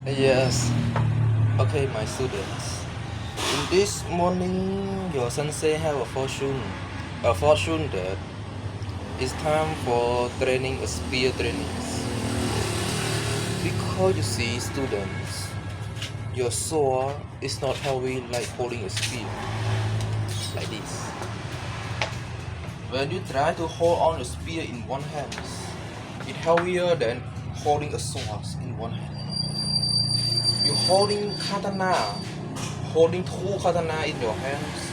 Yes, okay, my students. In this morning, your sensei have a fortune that it's time for training a spear trainings. Because you see, students, your sword is not heavy like holding a spear, like this. When you try to hold on a spear in one hand, it's heavier than holding a sword in one hand. You holding two katana in your hands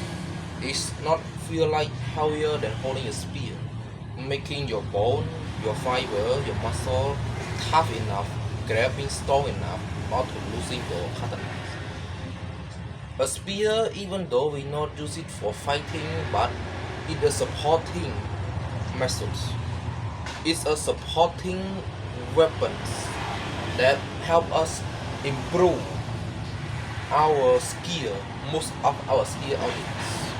is not feel like heavier than holding a spear, making your bone, your fiber, your muscle tough enough, grabbing strong enough not to losing your katana. A spear, even though we not use it for fighting, but it is supporting methods. It's a supporting weapons that help us improve our skill, most of our skill audience.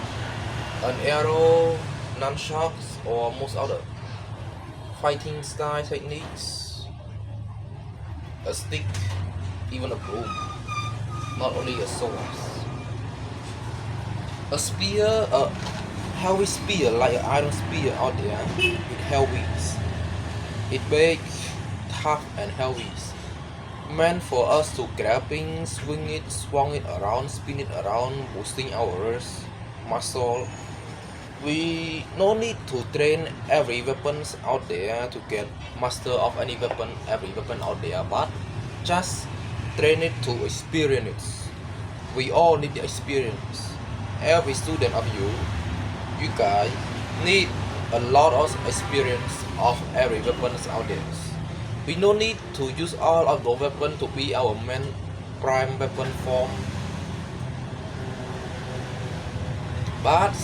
An arrow, nunchucks, or most other fighting style techniques, a stick, even a broom, not only a sword. A spear, a heavy spear like an iron spear out there, it heavy. It big, tough and heavy. Meant for us to grabbing, swing it, swung it around, spin it around, boosting our muscle. We no need to train every weapons out there to get master of any weapon, every weapon out there, but just train it to experience. We all need the experience. Every student of you guys need a lot of experience of every weapons out there. We no need to use all of the weapon to be our main prime weapon form, but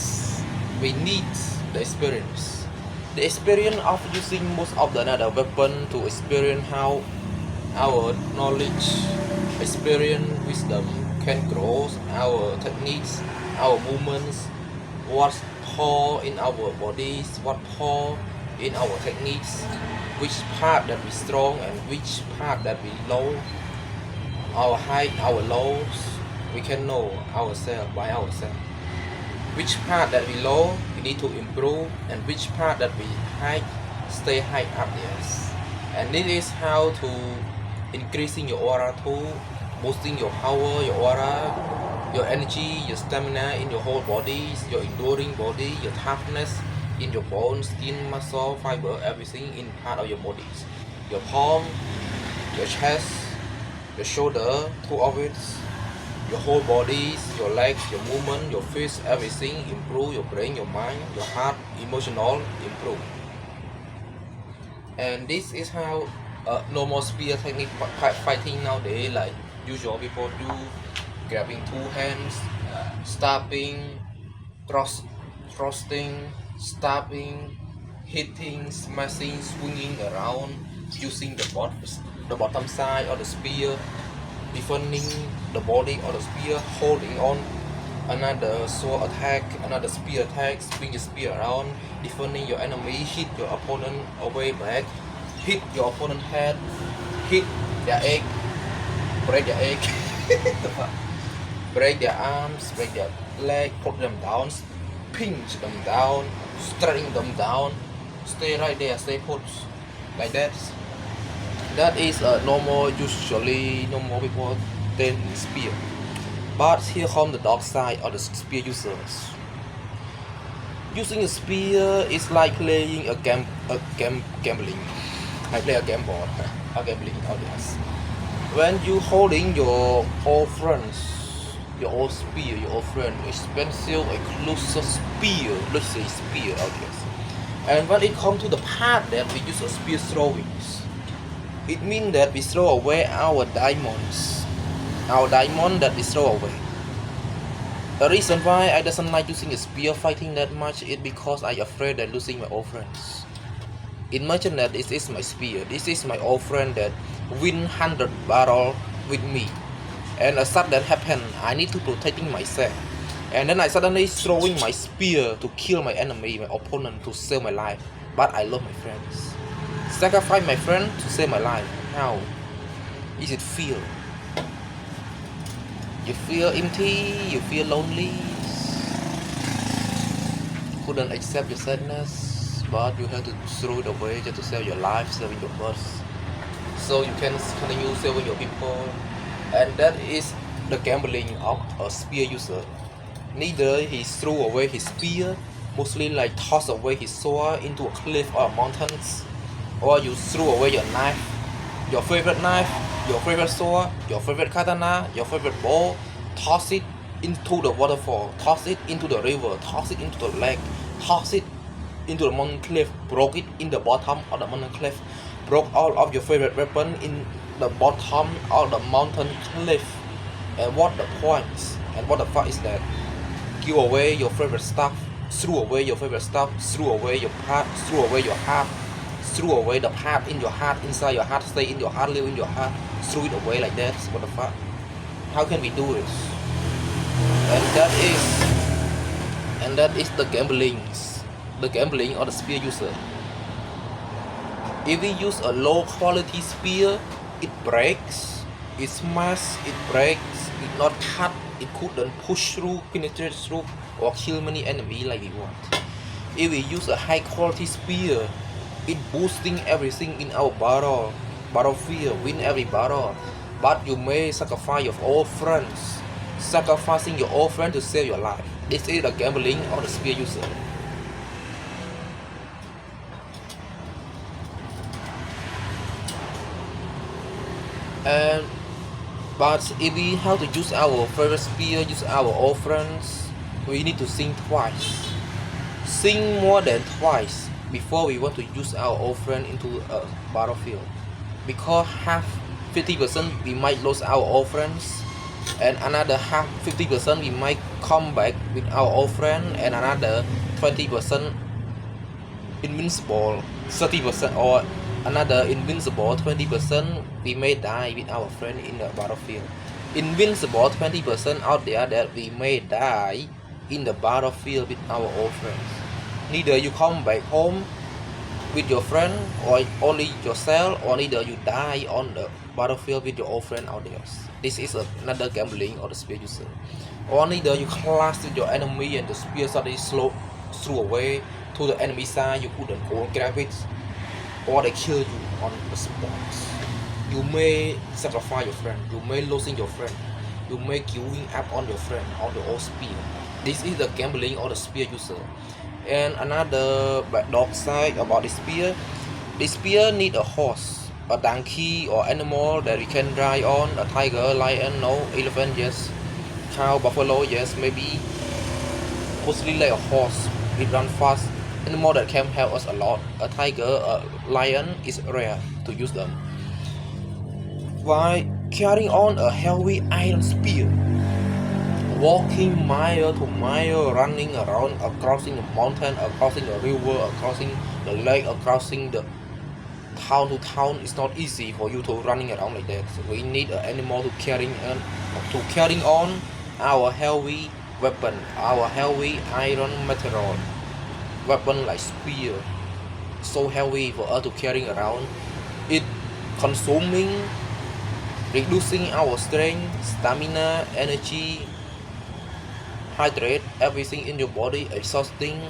we need the experience. The experience of using most of the another weapon to experience how our knowledge, experience, wisdom can grow, our techniques, our movements, what's power in our bodies, what power in our techniques, which part that we strong and which part that we low, our height, our lows, we can know ourselves by ourselves. Which part that we low, we need to improve, and which part that we high, stay high up, yes. And this is how to increasing your aura too, boosting your power, your aura, your energy, your stamina in your whole body, your enduring body, your toughness in your bones, skin, muscle, fiber, everything in part of your bodies. Your palm, your chest, your shoulder, two of it, your whole bodies, your legs, your movement, your face, everything improve, your brain, your mind, your heart, emotional improve. And this is how normal spear technique fighting nowadays, like usual people do, grabbing two hands, stopping, thrusting, stopping, hitting, smashing, swinging around, using the bottom side of the spear, defending the body of the spear, holding on another sword attack, another spear attack, spin the spear around, defending your enemy, hit your opponent away back, hit your opponent head, hit their egg, break their egg, break their arms, break their leg, put them down, pinch them down, stretching them down, stay right there, stay put, like that. That is a usually normal people train in spear. But here comes the dark side of the spear users. Using a spear is like playing gambling. I play a gamble, a gambling audience. When you holding your old friends, your old spear, your old friend, expensive, exclusive spear, let's say spear audience. And when it comes to the part that we use a spear throwing, it means that we throw away our diamonds, our diamond that we throw away. The reason why I doesn't like using a spear fighting that much is because I afraid that losing my old friends. Imagine that this is my spear, this is my old friend that win 100 battle with me, and a sudden that happen, I need to protecting myself, and then I suddenly throwing my spear to kill my enemy, my opponent, to save my life. But I love my friends. Sacrifice my friend to save my life. How is it feel? You feel empty, you feel lonely, couldn't accept your sadness, but you have to throw it away just to save your life, saving your birth. So you can continue saving your people. And that is the gambling of a spear user. Neither he threw away his spear, mostly like toss away his sword into a cliff or mountains, or you threw away your knife, your favorite sword, your favorite katana, your favorite bow, toss it into the waterfall, toss it into the river, toss it into the lake, toss it into the mountain cliff, broke it in the bottom of the mountain cliff, broke all of your favorite weapon in the bottom of the mountain cliff. And what the point? And what the fuck is that? Give away your favorite stuff, threw away your favorite stuff, threw away your part, threw away your heart, threw away the part in your heart, inside your heart, stay in your heart, live in your heart, threw it away like that. What the fuck? How can we do this? And that is the gambling of the spear user. If we use a low quality spear, it breaks, it smashes, it breaks, it not cut, it couldn't push through, penetrate through, or kill many enemies like we want. If we use a high quality spear, it boosting everything in our battlefield, win every battle. But you may sacrifice your old friends, sacrificing your old friend to save your life. This is the gambling of the spear user. But if we have to use our favorite spear, use our old friends, we need to think twice. Think more than twice before we want to use our old friend into a battlefield. Because half 50% we might lose our old friends, and another half 50% we might come back with our old friend, and another 20% invincible, 30% or another invincible 20% we may die with our friend in the battlefield. Invincible 20% out there that we may die in the battlefield with our old friends. Neither you come back home with your friend or only yourself, or neither you die on the battlefield with your old friend out there. This is another gambling of the spear user. Or neither you clash with your enemy and the spear suddenly threw away to the enemy side, you couldn't go and grab it, or they kill you on the spot. You may sacrifice your friend, you may losing your friend, you may giving up on your friend on the old spear. This is the gambling of the spear user. And another dark side about the spear need a horse, a donkey or animal that we can ride on, a tiger, lion, no, elephant, yes, cow, buffalo, yes, maybe, mostly like a horse, it run fast, animal that can help us a lot. A tiger, a lion is rare to use them. While carrying on a heavy iron spear, walking mile to mile, running around, crossing the mountain, crossing the river, crossing the lake, crossing the town to town, it's not easy for you to running around like that. So we need an animal to carrying on our heavy weapon, our heavy iron material weapon like spear, so heavy for us to carry around. It consuming, reducing our strength, stamina, energy, hydrate, everything in your body, exhausting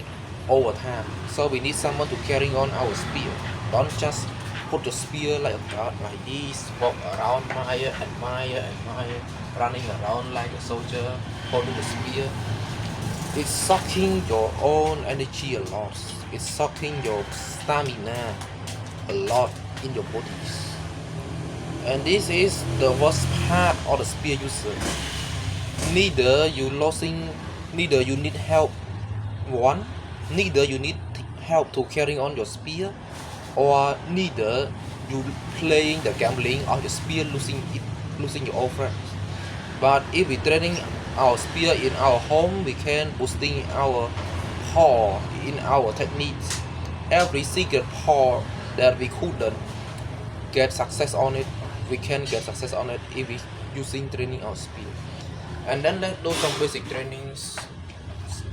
over time. So we need someone to carry on our spear. Don't just put the spear like a god like this, walk around mile and mile and mile, running around like a soldier holding the spear. It's sucking your own energy a lot. It's sucking your stamina a lot in your bodies. And this is the worst part of the spear user. Neither you need help neither you need help to carry on your spear, or neither you playing the gambling of your spear, losing your old friends. But if we training our spear in our home, we can boosting our power in our techniques. Every secret power that we couldn't get success on it, we can get success on it if we using training our spear. And then let's do some basic trainings.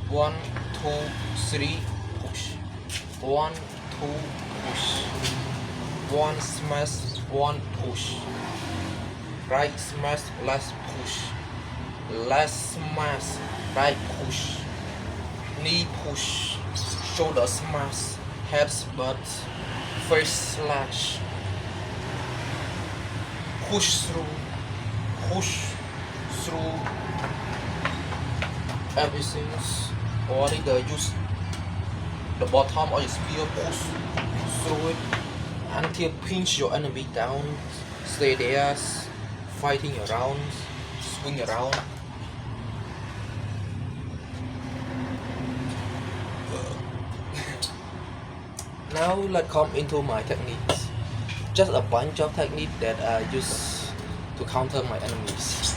1, 2, 3, push. 1, 2, push. 1 smash, 1 push. Right smash, left push. last smash, right push, knee push, shoulder smash, headbutt, face slash, push through everything, or either use the bottom of your spear, push through it until pinch your enemy down, stay there, fighting around, swing around. Now let's come into my techniques. Just a bunch of techniques that I use to counter my enemies.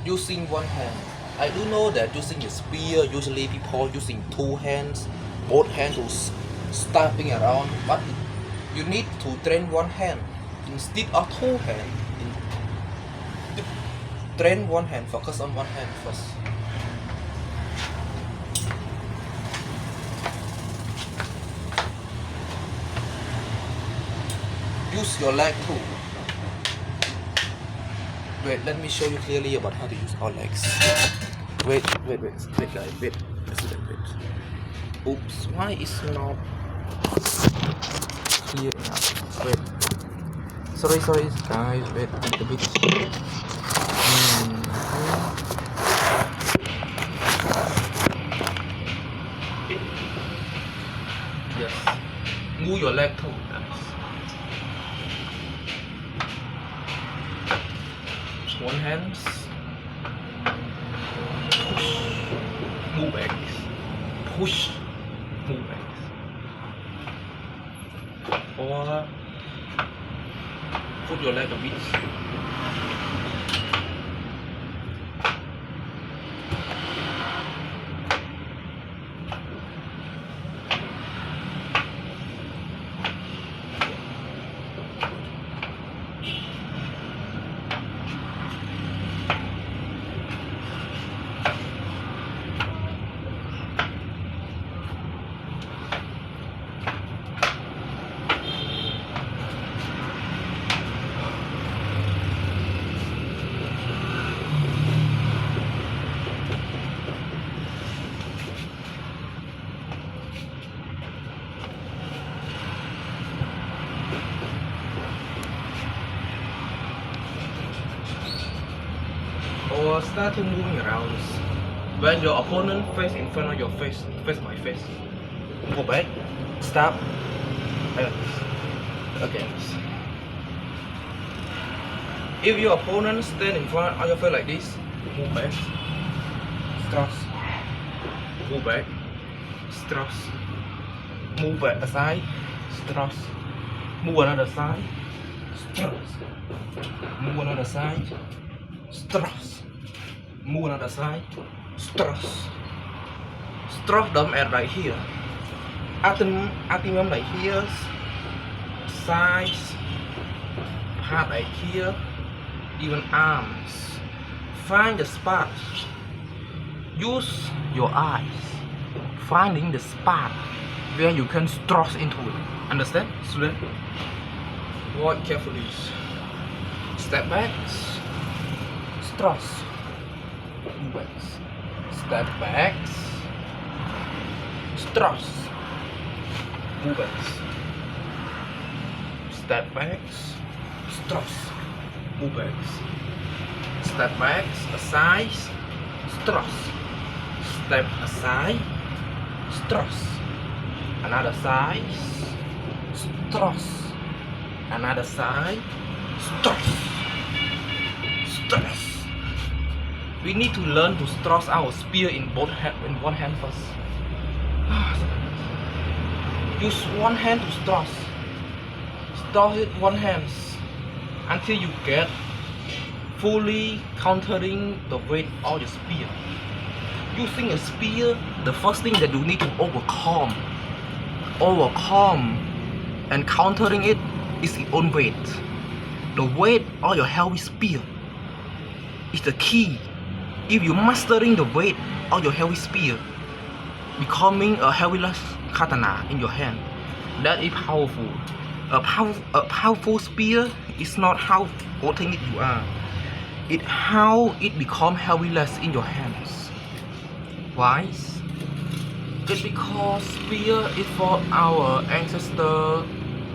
Using one hand. I do know that using the spear, usually people using two hands, both hands to stabbing around, but you need to train one hand instead of two hands. Train one hand, focus on one hand first. Use your leg too. Wait, let me show you clearly about how to use our legs. Wait guys, wait. Oops, why is not clear enough? Wait. Sorry guys, wait a little bit. Yes. Move your leg too, guys. One hand, push, move back, push, move back, or put your leg a bit. Or start to moving around. When your opponent face in front of your face, face by face, go back, stop, and again. If your opponent stand in front of your face like this, move back, thrust, move back, thrust, move back aside, thrust, move another side, thrust, move another side, thrust, move another side, thrust. Thrust them at right here. Acting like here, sides, part right here, even arms. Find the spot. Use your eyes, finding the spot where you can thrust into it. Understand, student? Watch carefully. Step back, thrust, move back. Step back, thrust, move back. Step back, thrust, move back. Step back, aside, thrust. Step aside, thrust. Another side, thrust. Another side, thrust. Thrust. We need to learn to thrust our spear in one hand first. Use one hand to thrust. Thrust it one hand until you get fully countering the weight of your spear. Using a spear, the first thing that you need to overcome and countering it is its own weight. The weight of your heavy spear is the key If you mastering the weight of your heavy spear, becoming a heavyless katana in your hand, that is powerful. A powerful spear is not how good technique you are. It how it become heavyless in your hands. Why? It's because spear is for our ancestor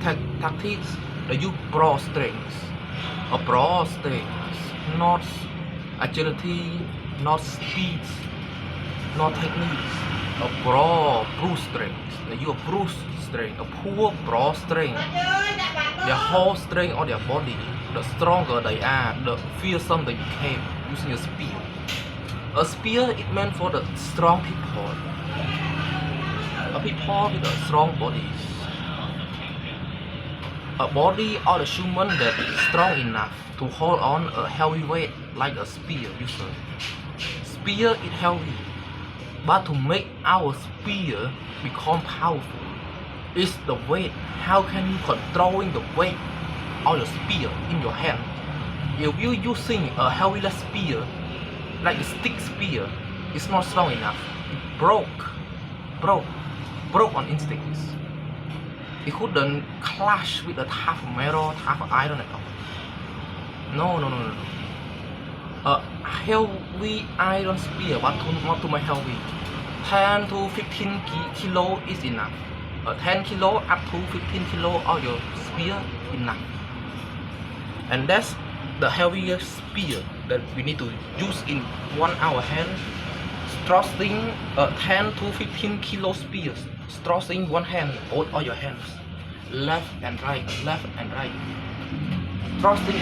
tactics. They use broad strength. A broad strength, not agility, not speed, not techniques. A broad brute strength. They use a brute strength, a poor broad strength. Their whole strength of their body, the stronger they are, the fearsome they became using a spear. A spear is meant for the strong people. A people with a strong body. A body or a human that is strong enough to hold on a heavy weight like a spear user. Spear is heavy, but to make our spear become powerful is the weight. How can you controlling the weight of the spear in your hand? If you using a heavyless spear like a stick spear, it's not strong enough. It broke on instincts. It couldn't clash with a tough metal, tough iron at all. No. A heavy iron spear, but not too much heavy. 10 to 15 kilo is enough. 10 kilo up to 15 kilo of your spear enough. And that's the heaviest spear that we need to use in our hand. Thrusting a 10 to 15 kilo spears, thrusting one hand, both of your hands, left and right, thrusting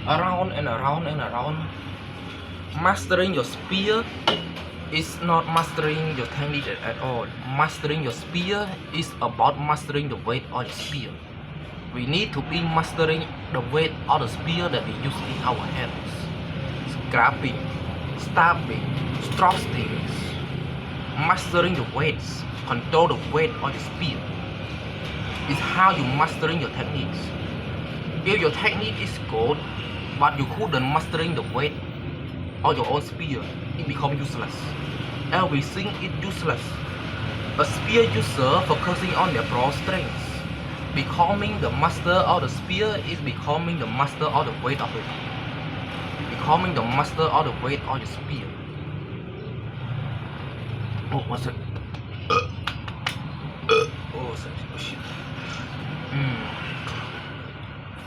around and around. Mastering your spear is not mastering your technique at all. Mastering your spear is about mastering the weight of the spear. We need to be mastering the weight of the spear that we use in our hands. Scrapping, stabbing, thrusting, mastering the weights, control the weight of the spear is how you mastering your techniques. If your technique is good, but you couldn't mastering the weight of your own spear, it becomes useless. Everything is useless. A spear user focusing on their broad strengths. Becoming the master of the spear is becoming the master of the weight of it. Becoming the master of the weight of the spear. Oh, what's it? Oh shit.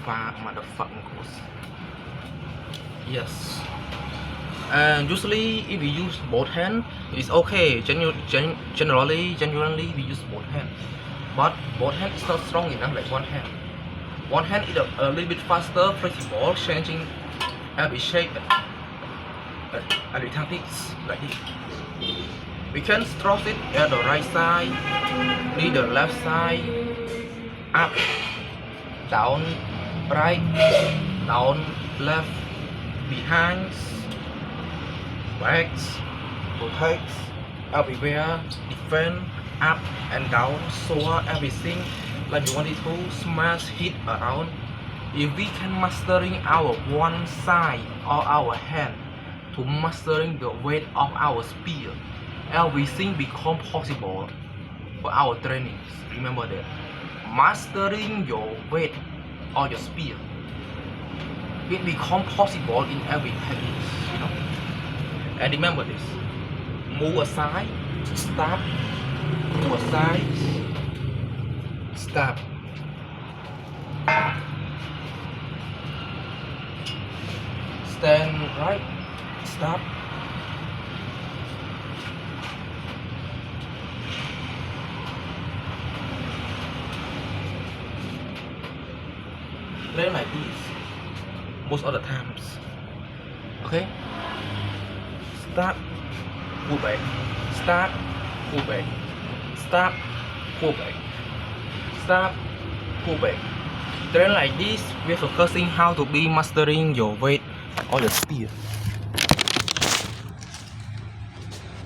Motherfucking course. Yes. And usually if we use both hands, it's okay. Generally we use both hands. But both hands is not strong enough like one hand. One hand is a little bit faster, flexible, changing every shape every tactics like this. We can thrust it at the right side, lead the left side, up, down, right, down, left, behind, back, protect, everywhere, defend, up and down, soar everything like you wanted to, smash, hit around. If we can mastering our one side of our hand to mastering the weight of our spear, everything become possible for our trainings. Remember that. Mastering your weight or your spear, it become possible in every technique, you know. And remember this. Move aside, stop, move aside, stop. Stand right, stop. Play like this most of the times. Okay? Stop, pull back, stop, pull back, stop, pull back, stop, pull back. Train like this, we're focusing how to be mastering your weight or your spear.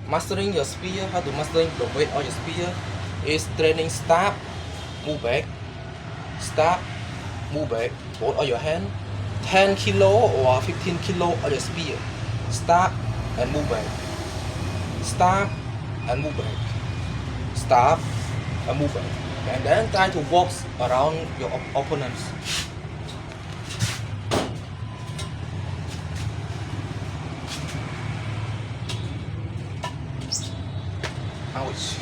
Mastering your spear, how to mastering the weight of your spear is training stop, move back, stop, move back, both of your hand, 10 kilo or 15 kilo of your spear. Stop and move back. Stop and move back. Stop and move back. And then try to walk around your opponents. Ouch.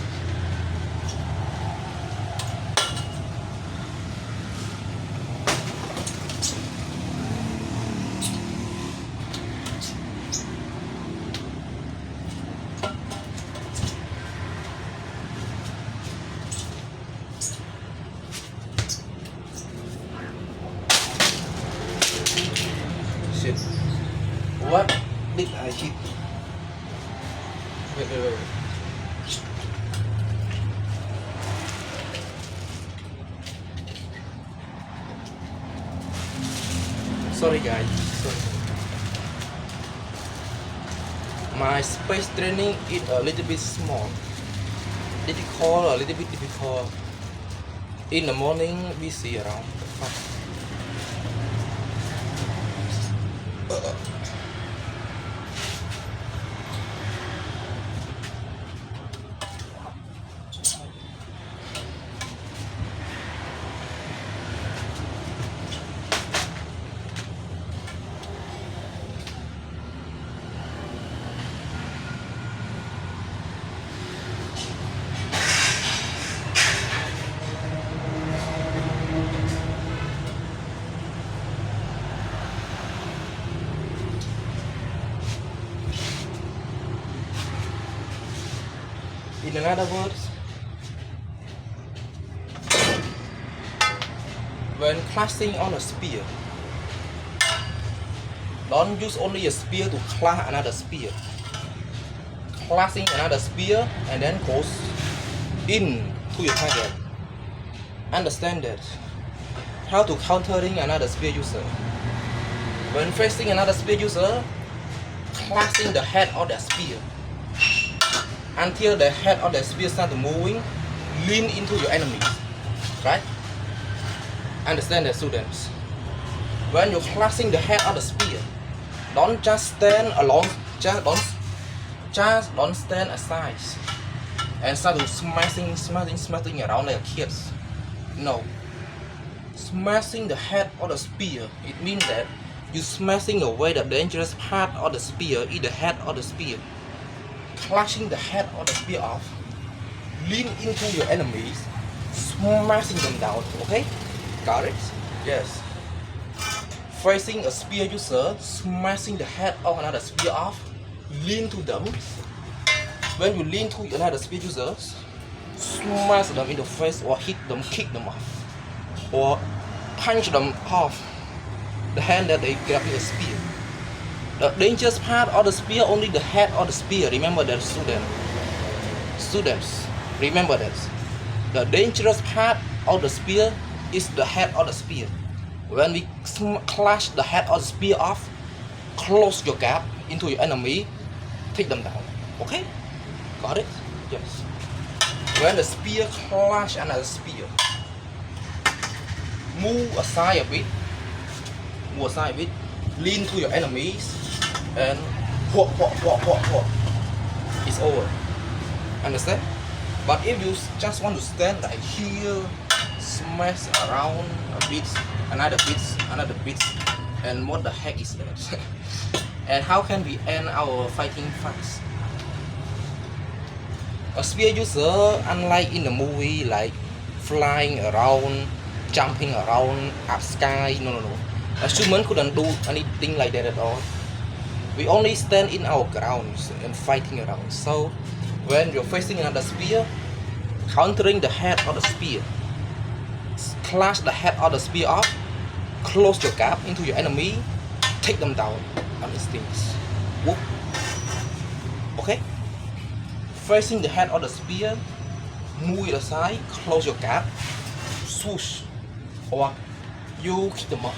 Shit. What did I hit? Wait. Sorry guys, sorry. My space training is a little bit small. A little bit difficult. In the morning we see around 5. In other words, when clashing on a spear, don't use only a spear to clash another spear. Clashing another spear and then goes in to your target. Understand that. How to countering another spear user. When facing another spear user, clashing the head of that spear. Until the head of the spear starts moving, lean into your enemies, right? Understand that, students? When you're clashing the head of the spear, don't just stand alone, don't stand aside and start to smashing around like kids. No. Smashing the head of the spear, it means that you're smashing away the dangerous part of the spear, is the head of the spear. Clashing the head of the spear off, lean into your enemies, smashing them down, okay? Got it? Yes. Facing a spear user, smashing the head of another spear off, lean to them. When you lean to another spear user, smash them in the face or hit them, kick them off, or punch them off the hand that they grabbing a spear. The dangerous part of the spear, only the head of the spear. Remember that, students, remember that. The dangerous part of the spear is the head of the spear. When we clash the head of the spear off, close your gap into your enemy, take them down. Okay? Got it? Yes. When the spear clash another spear, move aside a bit, lean to your enemies, and whoop. It's over. Understand? But if you just want to stand like here, smash around a bit, another bit, and what the heck is that? And how can we end our fighting fast? A spear user, unlike in the movie, like flying around, jumping around up sky, no. A human couldn't do anything like that at all. We only stand in our grounds and fighting around. So when you're facing another spear, countering the head of the spear, clash the head of the spear off, close your gap into your enemy, take them down on instincts. Whoop. Okay? Facing the head of the spear, move it aside, close your gap, swoosh, or you kick them off.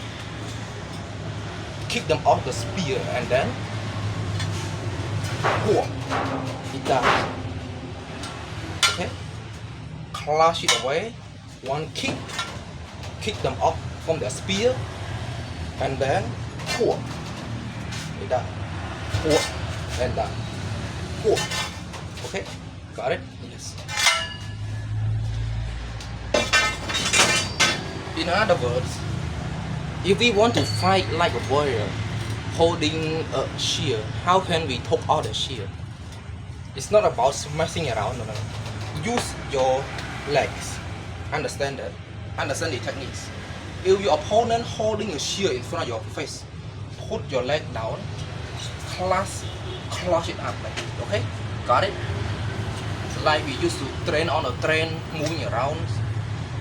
Kick them off the spear and then whoop, it dies. Okay? Clash it away, one kick them off from the spear, and then whoop, it dies. and down. Okay, got it? Yes. In other words, if we want to fight like a warrior holding a shield, how can we take out the shield? It's not about smashing around. No. Use your legs. Understand that. Understand the techniques. If your opponent holding a shield in front of your face, put your leg down, clutch it up like this. Okay? Got it? It's like we used to train on a train moving around.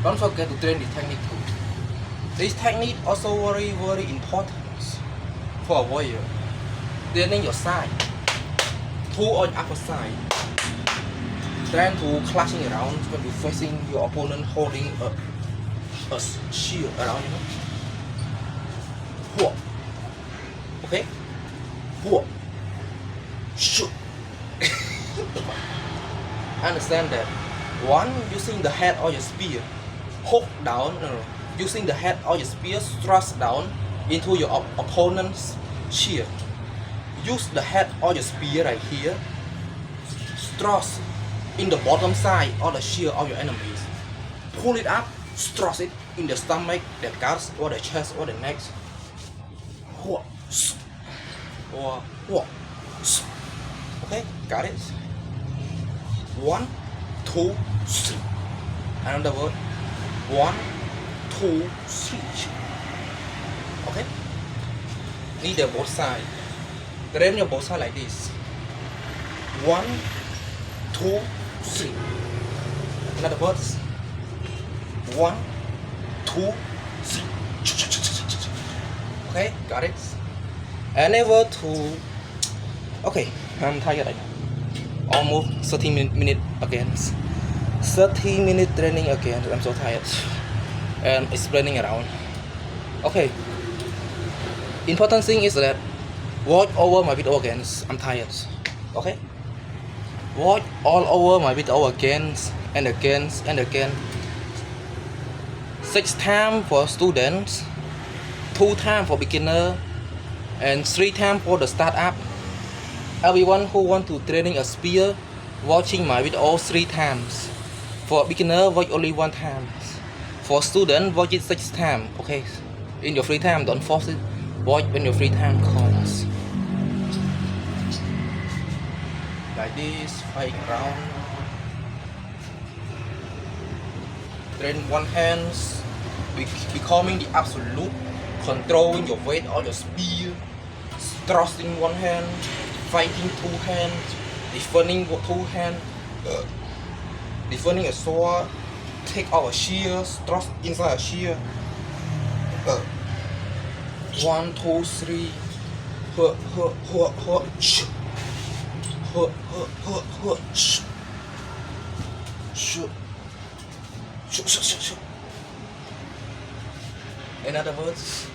Don't forget to train the technique too. This technique also very important for a warrior. Training your side, two on upper side. Trying to clutching around when you're facing your opponent holding a shield around you. Okay? Shoot. Understand that. One, using the head or your spear, hook down. Using the head or your spear, thrust down into your opponent's shield. Use the head or your spear right here, thrust in the bottom side or the shield of your enemies. Pull it up, thrust it in the stomach, the guts, or the chest, or the neck. Okay, got it? 1, 2, 3. Another word. 1, 2, 3. Okay? Neither both sides. Train your both sides like this. 1, 2, 3. Another words. 1, 2, 3. Okay, got it? Endeavor to. Okay, I'm tired right now. Almost 30 minutes again. 30-minute training again. I'm so tired. And explaining around. Okay. Important thing is that watch over my video again. I'm tired. Okay? Watch all over my video again and again and again. 6 times for students, 2 times for beginner, and 3 times for the startup. Everyone who want to training a spear, watching my video 3 times. For beginner, watch only 1 time. For student, watch it 6 times. Okay? In your free time, don't force it. Watch when your free time comes. Like this, fighting around. Train one hand, becoming the absolute, controlling your weight or your spear, thrusting one hand, fighting 2 hands, defending 2 hands, defending a sword, take out a shield, thrust inside a shield. 1, 2, 3. In other words,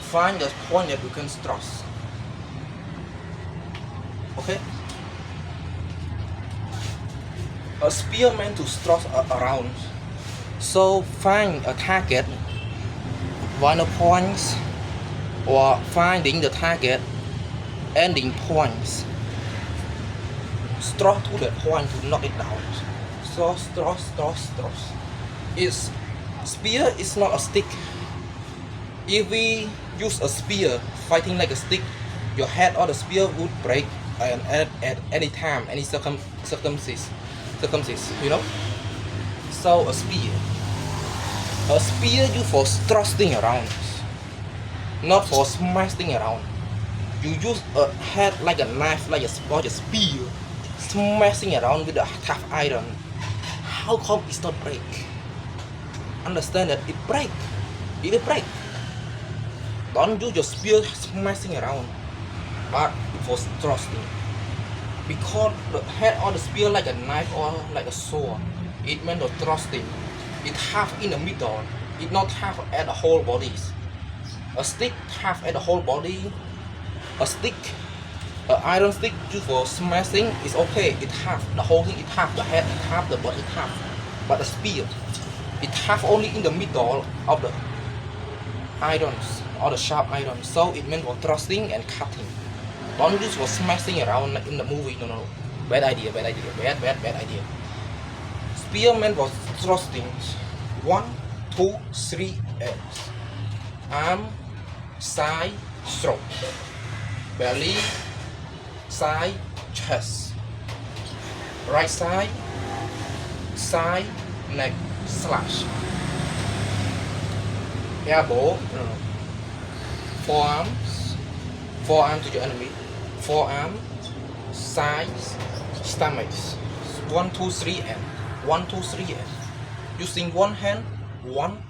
find the point that you can thrust. Okay? A spear meant to thrust around. So find a target, one points, or finding the target, ending points. Thrust to the point to knock it down. So thrust. It's spear is not a stick. If we use a spear fighting like a stick, your head or the spear would break at any time, any circumstances, you know. So a spear used for thrusting around, not for smashing around. You use a head like a knife, like a spear, smashing around with a tough iron. How come it's not break? Understand that it break. It will break. Don't use your spear smashing around, but for thrusting. Because the head of the spear like a knife or like a sword, it meant the thrusting. It half in the middle. It not half at the whole body. A stick half at the whole body. A stick, an iron stick used for smashing is okay. It half the whole thing. It half the head. It half the body. It half. But the spear, it half only in the middle of the irons or the sharp iron. So it meant for thrusting and cutting. Don't use for smashing around like in the movie. No. Bad idea. Bad idea. Spear meant for thrusting. 1, 2, 3, and arm, side, stroke. Belly, side, chest. Right side, neck, slash. Elbow, forearm to your enemy. Forearm, sides, stomach. 1, 2, 3, and 1, 2, 3, and using one hand. 1,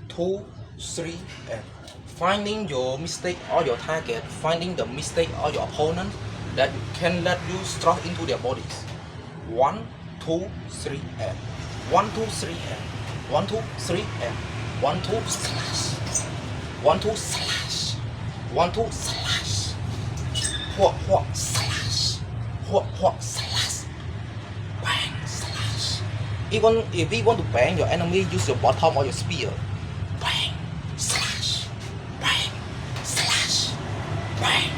2, 3, and finding your mistake or your target, finding the mistake or your opponent that can let you struck into their bodies. 1, 2, 3, and 1, 2, 3, and 1, 2, 3, and 1, 2, slash. 1, 2, slash. 1, 2, slash. What, slash. What, slash. Bang, slash. Even if you want to bang your enemy, use your bottom or your spear. Bang, slash. Bang, slash. Bang,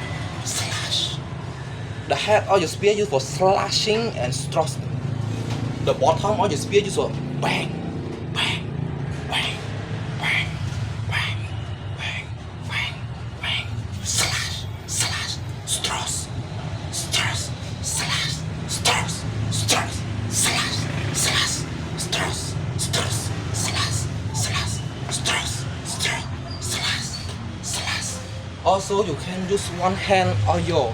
slash. The head or your spear used for slashing and thrusting. The bottom or your spear used for bang, bang, bang, bang, bang, bang, bang, bang, slash, slash, thrust, thrust, slash, thrust, thrust, slash, slash, thrust, thrust, slash, slash, thrust, thrust, slash, slash. Also, you can use one hand or your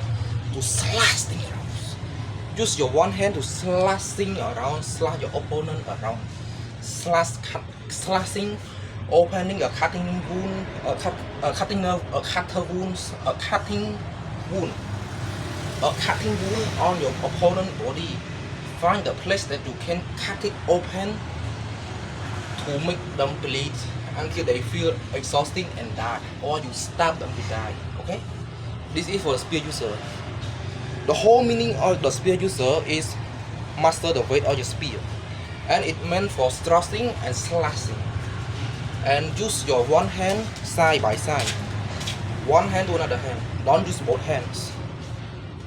to slash things around. Use your one hand to slash things around, slash your opponent around, slashing, opening a cutting wound, cutting nerve, a cutter wounds, a cutting wound on your opponent's body. Find the place that you can cut it open to make them bleed until they feel exhausting and die, or you stab them to die. Okay, this is for the spear user. The whole meaning of the spear user is master the weight of your spear, and it meant for thrusting and slashing. And use your one hand side by side, one hand to another hand. Don't use both hands.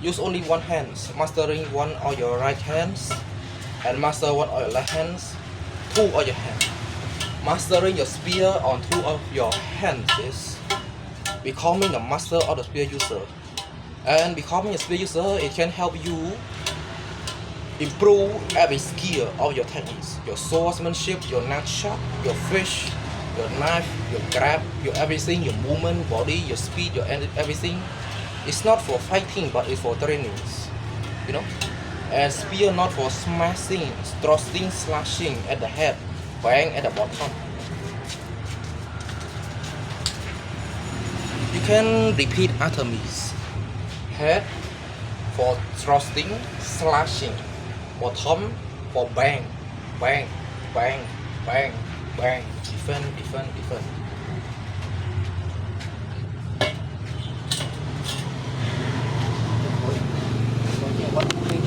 Use only one hand, mastering one of your right hands, and master one of your left hands, two of your hands. Mastering your spear on two of your hands is becoming a master of the spear user. And becoming a spear user, it can help you improve every skill of your techniques, your swordsmanship, your nunchuck, your fish, your knife, your grab, your everything, your movement, body, your speed, your everything. It's not for fighting, but it's for trainings, you know. And spear not for smashing, thrusting, slashing at the head, bang at the bottom. You can repeat after me. Head for thrusting, slashing. Bottom for bang, bang, bang, bang, bang. Defend.